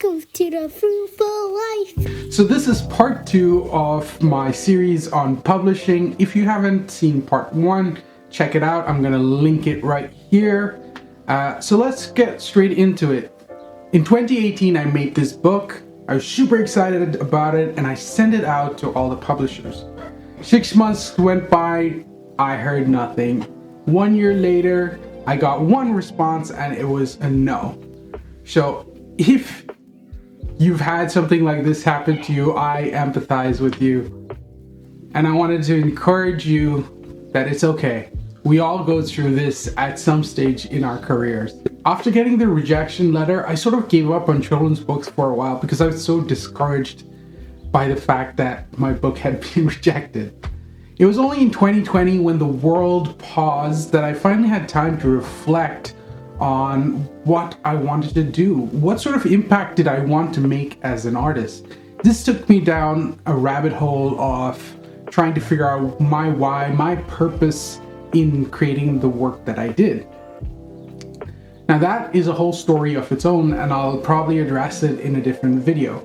Welcome to the Fruitful Life. So this is part 2 of my series on publishing. If you haven't seen part 1, check it out. I'm gonna link it right here. So let's get straight into it. In 2018, I made this book. I was super excited about it and I sent it out to all the publishers. 6 months went by, I heard nothing. 1 year later, I got one response and it was a no. So if you've had something like this happen to you, I empathize with you. And I wanted to encourage you that it's okay. We all go through this at some stage in our careers. After getting the rejection letter, I sort of gave up on children's books for a while because I was so discouraged by the fact that my book had been rejected. It was only in 2020 when the world paused that I finally had time to reflect on what I wanted to do. What sort of impact did I want to make as an artist? This took me down a rabbit hole of trying to figure out my why, my purpose in creating the work that I did. Now that is a whole story of its own and I'll probably address it in a different video.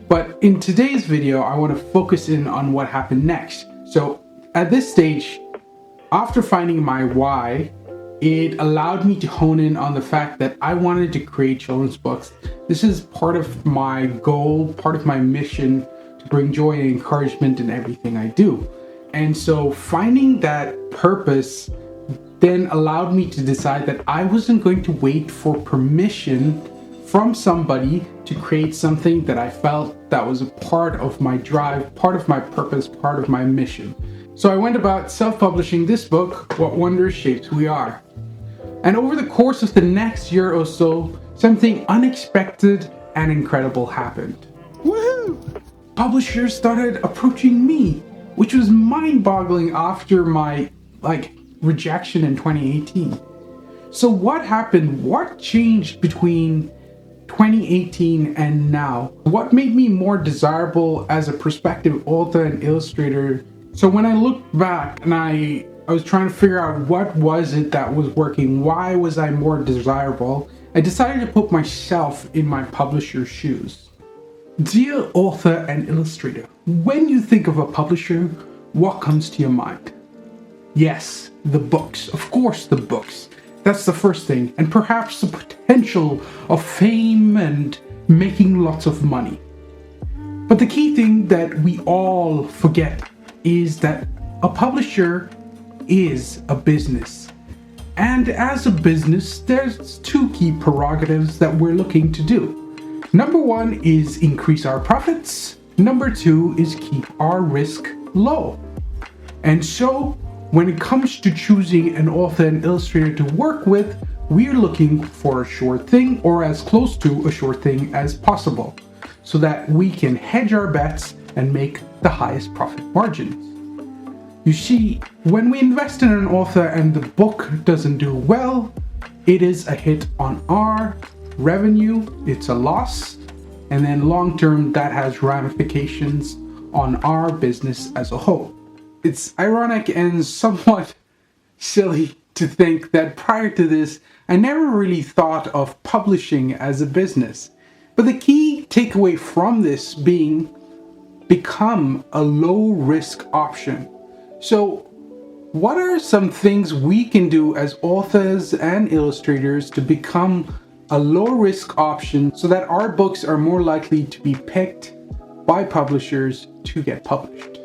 But in today's video, I want to focus in on what happened next. So at this stage, after finding my why, it allowed me to hone in on the fact that I wanted to create children's books. This is part of my goal, part of my mission to bring joy and encouragement in everything I do. And so finding that purpose then allowed me to decide that I wasn't going to wait for permission from somebody to create something that I felt that was a part of my drive, part of my purpose, part of my mission. So I went about self-publishing this book, What Wonders Shapes We Are. And over the course of the next year or so, something unexpected and incredible happened. Woohoo! Publishers started approaching me, which was mind-boggling after my rejection in 2018. So what happened? What changed between 2018 and now? What made me more desirable as a prospective author and illustrator? So when I looked back and I was trying to figure out what was it that was working, why was I more desirable, I decided to put myself in my publisher's shoes. Dear author and illustrator, when you think of a publisher, what comes to your mind? Yes, the books. Of course, the books. That's the first thing, and perhaps the potential of fame and making lots of money. But the key thing that we all forget is that a publisher is a business. And as a business, there's two key prerogatives that we're looking to do. Number one is increase our profits. Number two is keep our risk low. And so when it comes to choosing an author and illustrator to work with, we're looking for a sure thing or as close to a sure thing as possible so that we can hedge our bets and make the highest profit margins. You see, when we invest in an author and the book doesn't do well, it is a hit on our revenue, it's a loss, and then long term that has ramifications on our business as a whole. It's ironic and somewhat silly to think that prior to this, I never really thought of publishing as a business. But the key takeaway from this being become a low risk option. So what are some things we can do as authors and illustrators to become a low risk option so that our books are more likely to be picked by publishers to get published?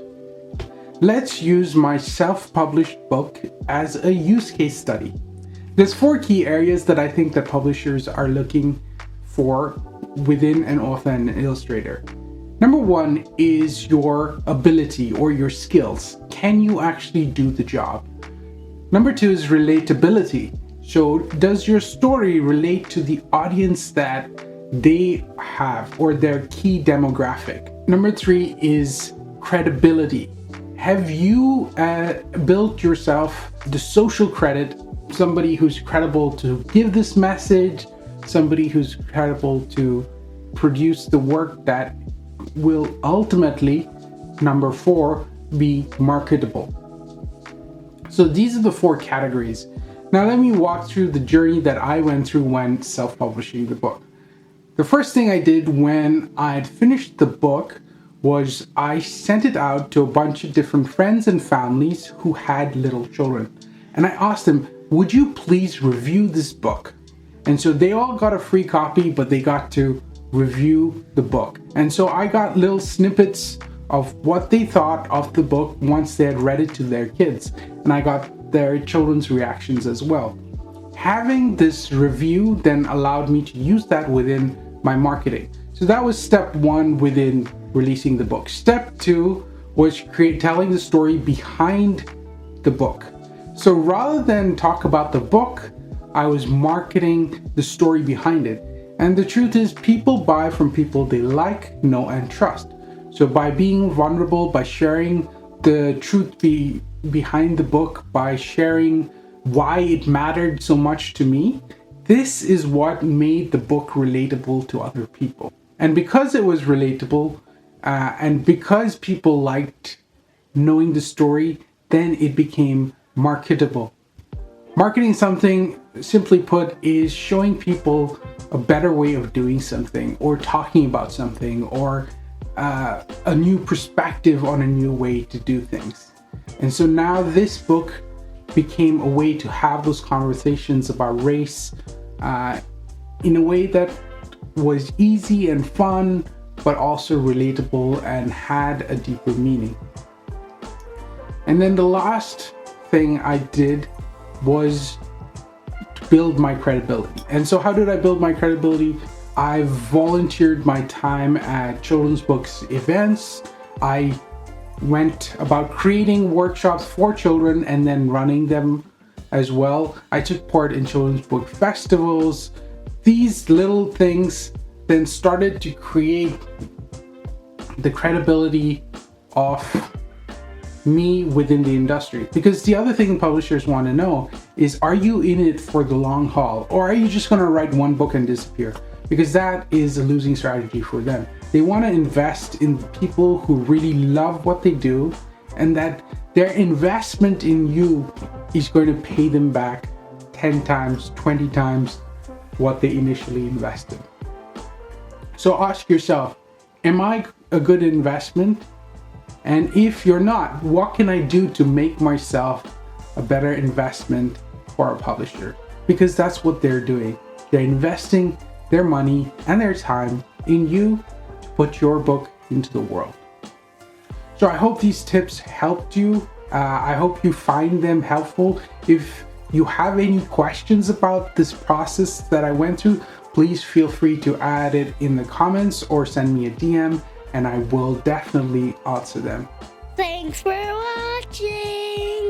Let's use my self-published book as a use case study. There's 4 key areas that I think that publishers are looking for within an author and an illustrator. Number 1 is your ability or your skills. Can you actually do the job? Number 2 is relatability. So does your story relate to the audience that they have or their key demographic? Number 3 is credibility. Have you built yourself the social credit, somebody who's credible to give this message, somebody who's credible to produce the work that will ultimately, number 4, be marketable. So these are the 4 categories. Now let me walk through the journey that I went through when self-publishing the book. The first thing I did when I'd finished the book was I sent it out to a bunch of different friends and families who had little children. And I asked them, would you please review this book? And so they all got a free copy, but they got to review the book. And so I got little snippets of what they thought of the book once they had read it to their kids. And I got their children's reactions as well. Having this review then allowed me to use that within my marketing. So that was step one within releasing the book. Step two was telling the story behind the book. So rather than talk about the book, I was marketing the story behind it. And the truth is, people buy from people they like, know, and trust. So by being vulnerable, by sharing the truth behind the book, by sharing why it mattered so much to me, this is what made the book relatable to other people. And because it was relatable, and because people liked knowing the story, then it became marketable. Marketing something, simply put, is showing people a better way of doing something, or talking about something, or a new perspective on a new way to do things. And so now this book became a way to have those conversations about race in a way that was easy and fun, but also relatable and had a deeper meaning. And then the last thing I did was to build my credibility. And so how did I build my credibility? I volunteered my time at children's books events. I went about creating workshops for children and then running them as well. I took part in children's book festivals. These little things then started to create the credibility of me within the industry. Because the other thing publishers want to know is, are you in it for the long haul, or are you just going to write one book and disappear? Because that is a losing strategy for them. They want to invest in people who really love what they do, and that their investment in you is going to pay them back 10 times, 20 times what they initially invested. So ask yourself, am I a good investment? And if you're not, what can I do to make myself a better investment for a publisher? Because that's what they're doing. They're investing their money and their time in you to put your book into the world. So I hope these tips helped you. I hope you find them helpful. If you have any questions about this process that I went through, please feel free to add it in the comments or send me a DM, and I will definitely answer them. Thanks for watching.